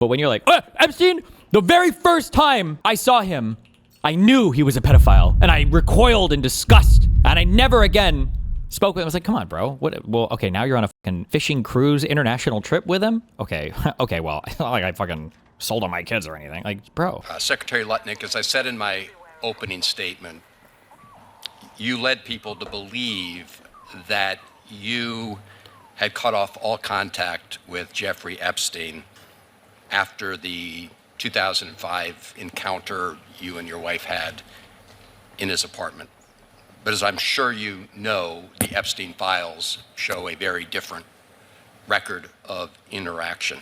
But when you're like, Epstein, the very first time I saw him, I knew he was a pedophile, and I recoiled in disgust, and I never again spoke with him. I was like, come on, bro. What? Well, okay, now you're on a fucking fishing cruise international trip with him? Okay, okay, well, it's not like I fucking sold on my kids or anything. Like, bro. Secretary Lutnick, as I said in my opening statement, you led people to believe that you had cut off all contact with Jeffrey Epstein after the 2005 encounter you and your wife had in his apartment. But as I'm sure you know, the Epstein files show a very different record of interaction.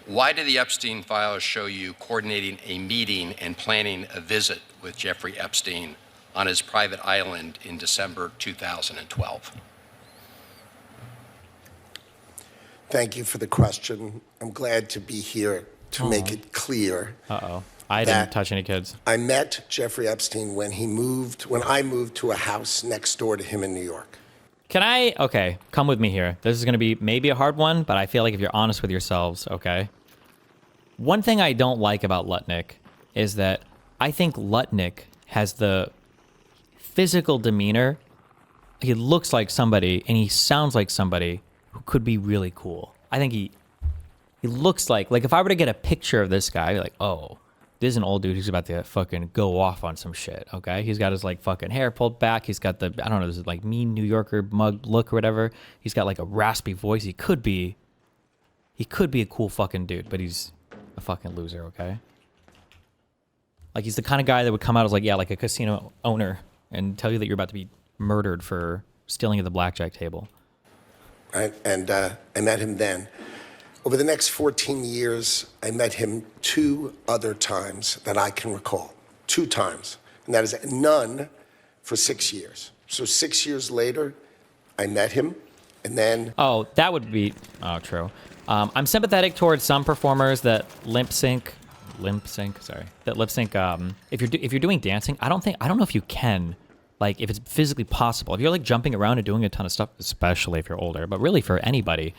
Why did the Epstein files show you coordinating a meeting and planning a visit with Jeffrey Epstein on his private island in December 2012? Thank you for the question. I'm glad to be here to make it clear. I didn't touch any kids. I met Jeffrey Epstein when I moved to a house next door to him in New York. Okay, come with me here. This is going to be maybe a hard one, but I feel like if you're honest with yourselves, okay? One thing I don't like about Lutnick is that I think Lutnick has the physical demeanor. He looks like somebody, and he sounds like somebody who could be really cool. I think he looks like if I were to get a picture of this guy, I'd be like, oh, this is an old dude who's about to fucking go off on some shit, okay? He's got his fucking hair pulled back. He's got I don't know, this is mean New Yorker mug look or whatever. He's got a raspy voice. He could be a cool fucking dude, but he's a fucking loser, okay? He's the kind of guy that would come out as a casino owner and tell you that you're about to be murdered for stealing at the blackjack table. Right? And I met him then. Over the next 14 years, I met him 2 other times that I can recall. 2 times. And that is none for 6 years. So 6 years later, I met him, and then... Oh, that would be... Oh, true. I'm sympathetic towards some performers that lip sync. If you're doing dancing, I don't know if you can, if it's physically possible. If you're jumping around and doing a ton of stuff, especially if you're older, but really for anybody,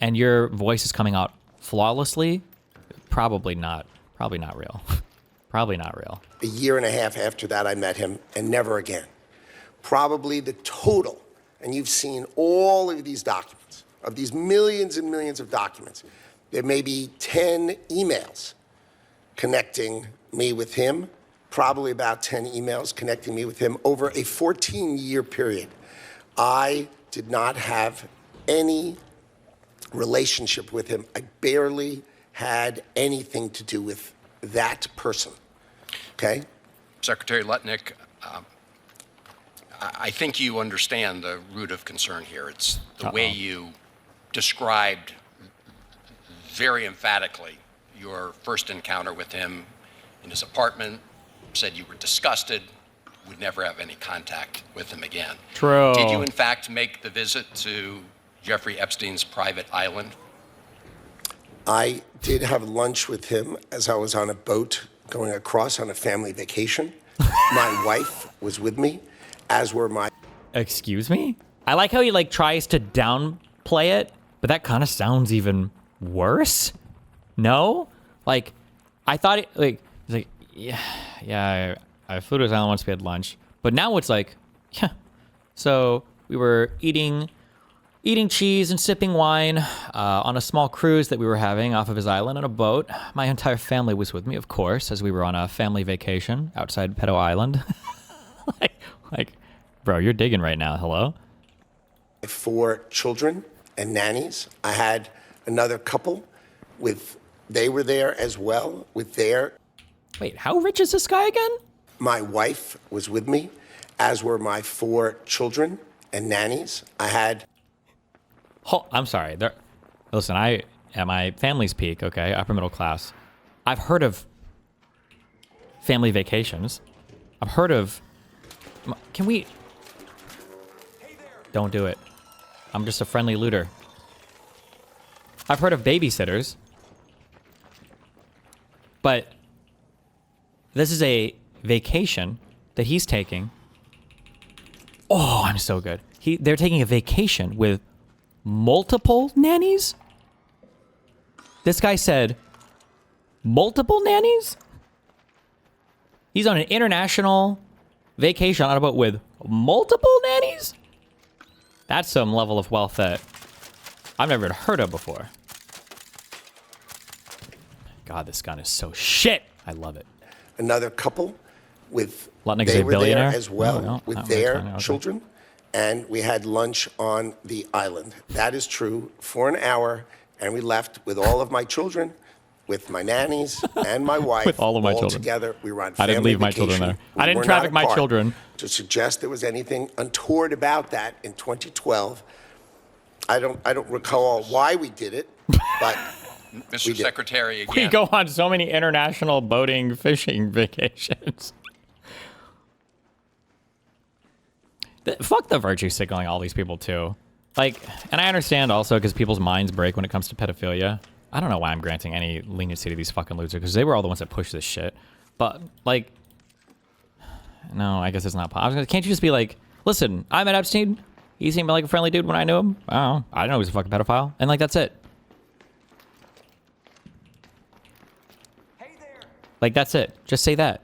and your voice is coming out flawlessly, probably not real. Probably not real. A year and a half after that, I met him, and never again. Probably the total, and you've seen all of these documents, of these millions and millions of documents, there may be 10 emails connecting me with him, probably about 10 emails connecting me with him over a 14-year period. I did not have any relationship with him. I barely had anything to do with that person, okay? Secretary Lutnick, I think you understand the root of concern here. It's the way you described very emphatically your first encounter with him in his apartment, said you were disgusted, would never have any contact with him again. True. Did you in fact make the visit to Jeffrey Epstein's private island? I did have lunch with him as I was on a boat going across on a family vacation. My wife was with me, as were my... Excuse me? I like how he tries to downplay it, but that kind of sounds even worse. No? I thought he's yeah, I flew to his island once we had lunch. But now it's yeah. So we were eating cheese and sipping wine on a small cruise that we were having off of his island on a boat. My entire family was with me, of course, as we were on a family vacation outside Pedo Island. Bro, you're digging right now. Hello? 4 children and nannies. I had another couple they were there as well with their... Wait, how rich is this guy again? My wife was with me, as were my 4 children and nannies. I had... Oh, I'm sorry. Listen, at my family's peak, okay, upper middle class, I've heard of family vacations. I've heard of... Can we... Don't do it. I'm just a friendly looter. I've heard of babysitters. But this is a vacation that he's taking. Oh, I'm so good. They're taking a vacation with multiple nannies? This guy said, Multiple nannies? He's on an international vacation on a boat with multiple nannies? That's some level of wealth that I've never heard of before. God, this gun is so shit. I love it. Another couple with Lutnick is they a were there billionaire? as well Oh, no, with not their really funny, okay. children, and we had lunch on the island. That is true for an hour, and we left with all of my children, with my nannies and my wife. With all of my children. Together, we were on I didn't family leave my children vacation. there. I We didn't were traffic not my apart. children. To suggest there was anything untoward about that in 2012, I don't recall why we did it, but Mr. We did. Secretary, We again, go on so many international boating, fishing vacations. Fuck the virtue signaling all these people too. Like, and I understand also because people's minds break when it comes to pedophilia. I don't know why I'm granting any leniency to these fucking losers because they were all the ones that pushed this shit. But like, no, I guess it's not possible. Can't you just be like, listen, I met Epstein. He seemed like a friendly dude when I knew him. I don't know. I didn't know he was a fucking pedophile. And like, that's it. Like, that's it. Just say that.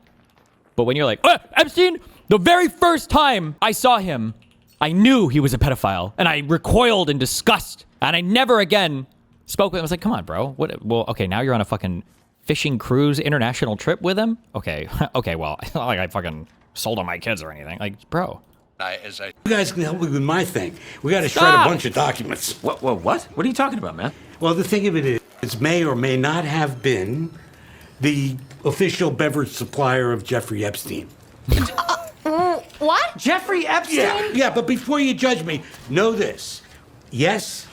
But when you're like, Epstein, the very first time I saw him, I knew he was a pedophile. And I recoiled in disgust. And I never again spoke with him. I was like, come on, bro. What? Well, okay, now you're on a fucking fishing cruise international trip with him? Okay. Okay, well, it's not like I fucking sold on my kids or anything. Like, bro. You guys can help me with my thing. We got to shred Stop! a bunch of documents. What? What are you talking about, man? Well, the thing of it is, may or may not have been the official beverage supplier of Jeffrey Epstein. What? Jeffrey Epstein? Yeah, but before you judge me, know this. Yes,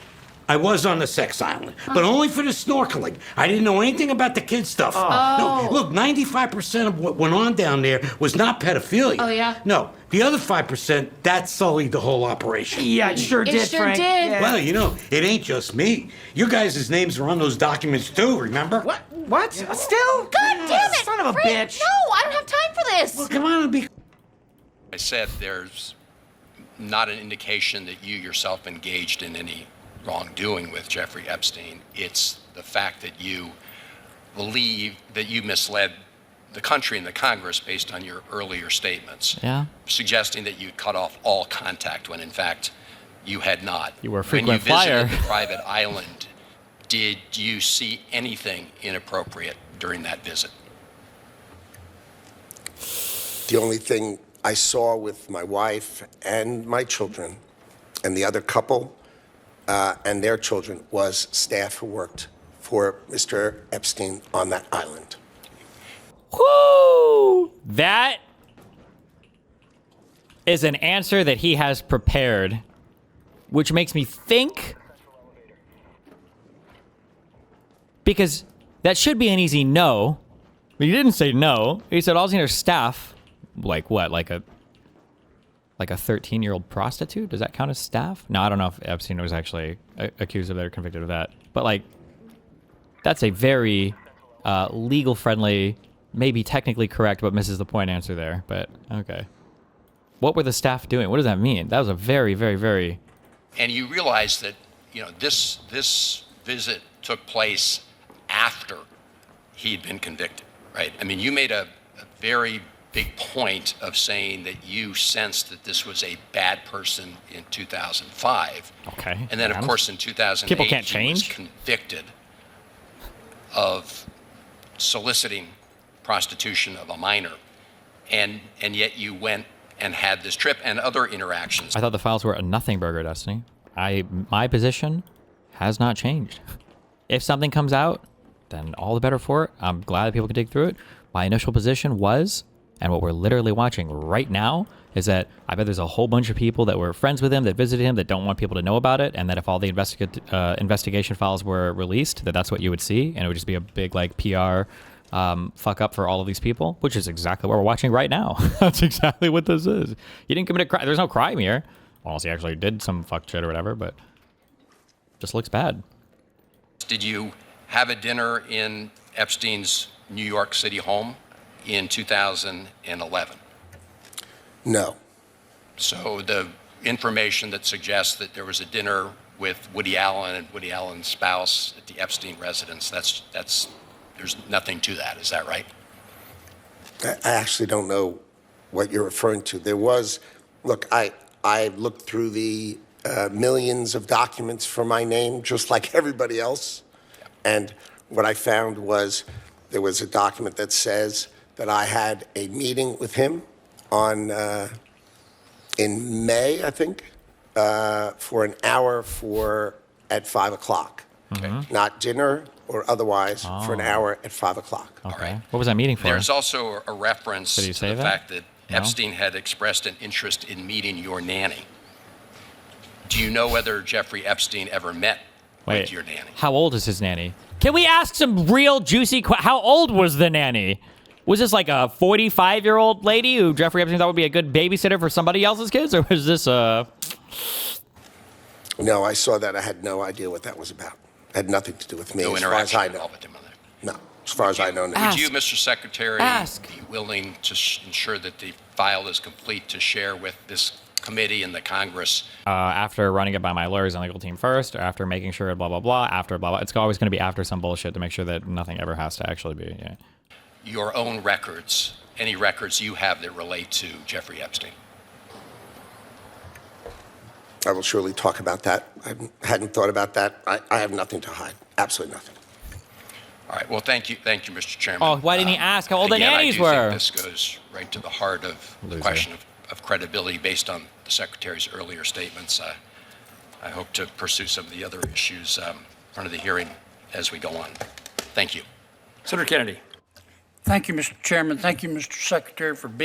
I was on the sex island, but only for the snorkeling. I didn't know anything about the kid stuff. No, look, 95% of what went on down there was not pedophilia. Oh, yeah? No, the other 5%, that sullied the whole operation. Yeah, it sure did, sure Frank. did. Yeah. Well, you know, it ain't just me. You guys' names are on those documents too, remember? What? What? Still? God damn it! Son of a Frank, bitch. No, I don't have time for this. Well, come on and be... I said there's not an indication that you yourself engaged in any wrongdoing with Jeffrey Epstein. It's the fact that you believe that you misled the country and the Congress based on your earlier statements. Yeah. Suggesting that you cut off all contact when in fact you had not. You were a When frequent you visited flyer. the private island, did you see anything inappropriate during that visit? the only thing I saw with my wife and my children and the other couple and their children was staff who worked for Mr. Epstein on that island. Woo! That is an answer that he has prepared, which makes me think, because that should be an easy no, but he didn't say no. He said all senior staff, like what, like a 13-year-old prostitute? Does that count as staff? No, I don't know if Epstein was actually accused of that or convicted of that. But like, that's a very legal-friendly, maybe technically correct, but misses the point answer there. But okay. What were the staff doing? What does that mean? That was a very, very, very... And you realize that, you know, this visit took place after he'd been convicted, right? I mean, you made a very big point of saying that you sensed that this was a bad person in 2005. Okay. And then, of course, in 2008, People can't he was change? convicted of soliciting prostitution of a minor. And yet you went and had this trip and other interactions. I thought the files were a nothing burger, Destiny. My position has not changed. If something comes out, then all the better for it. I'm glad that people can dig through it. My initial position was, and what we're literally watching right now, is that I bet there's a whole bunch of people that were friends with him, that visited him, that don't want people to know about it, and that if all the investigation files were released, that's what you would see, and it would just be a big like PR fuck up for all of these people, which is exactly what we're watching right now. That's exactly what this is. He didn't commit a crime. There's no crime here. Unless he actually did some fuck shit or whatever, but just looks bad. Did you have a dinner in Epstein's New York City home in 2011? No. So the information that suggests that there was a dinner with Woody Allen and Woody Allen's spouse at the Epstein residence, that's There's nothing to that. Is that right? I actually don't know what you're referring to. There was, look, I looked through the millions of documents for my name, just like everybody else. And what I found was there was a document that says that I had a meeting with him on, in May, I think, for an hour at 5 o'clock. Okay. Not dinner or otherwise, for an hour at 5 o'clock. Okay. right. What was that meeting for? There's also a reference Did he to say the that? fact that No? Epstein had expressed an interest in meeting your nanny. Do you know whether Jeffrey Epstein ever met with your nanny? How old is his nanny? Can we ask some real juicy how old was the nanny? Was this like a 45-year-old lady who Jeffrey Epstein thought would be a good babysitter for somebody else's kids? Or was this a... No, I saw that. I had no idea what that was about. It had nothing to do with me, No as far as interaction I at know. all with him on that? No, as far as I know, no. Ask. Would you, Mr. Secretary, Ask. be willing to ensure that the file is complete to share with this committee and the Congress? after running it by my lawyers and legal team first, or after making sure blah, blah, blah, after blah, blah. It's always going to be after some bullshit to make sure that nothing ever has to actually be. Yeah. Your own records, any records you have that relate to Jeffrey Epstein? I will surely talk about that. I hadn't thought about that. I have nothing to hide. Absolutely nothing. All right. Well, thank you, Mr. Chairman. Oh, why didn't he ask how old the Again, nannies I do were? think this goes right to the heart of the Loser. question of credibility based on the Secretary's earlier statements. I hope to pursue some of the other issues in front of the hearing as we go on. Thank you. Senator Kennedy. Thank you, Mr. Chairman. Thank you, Mr. Secretary, for being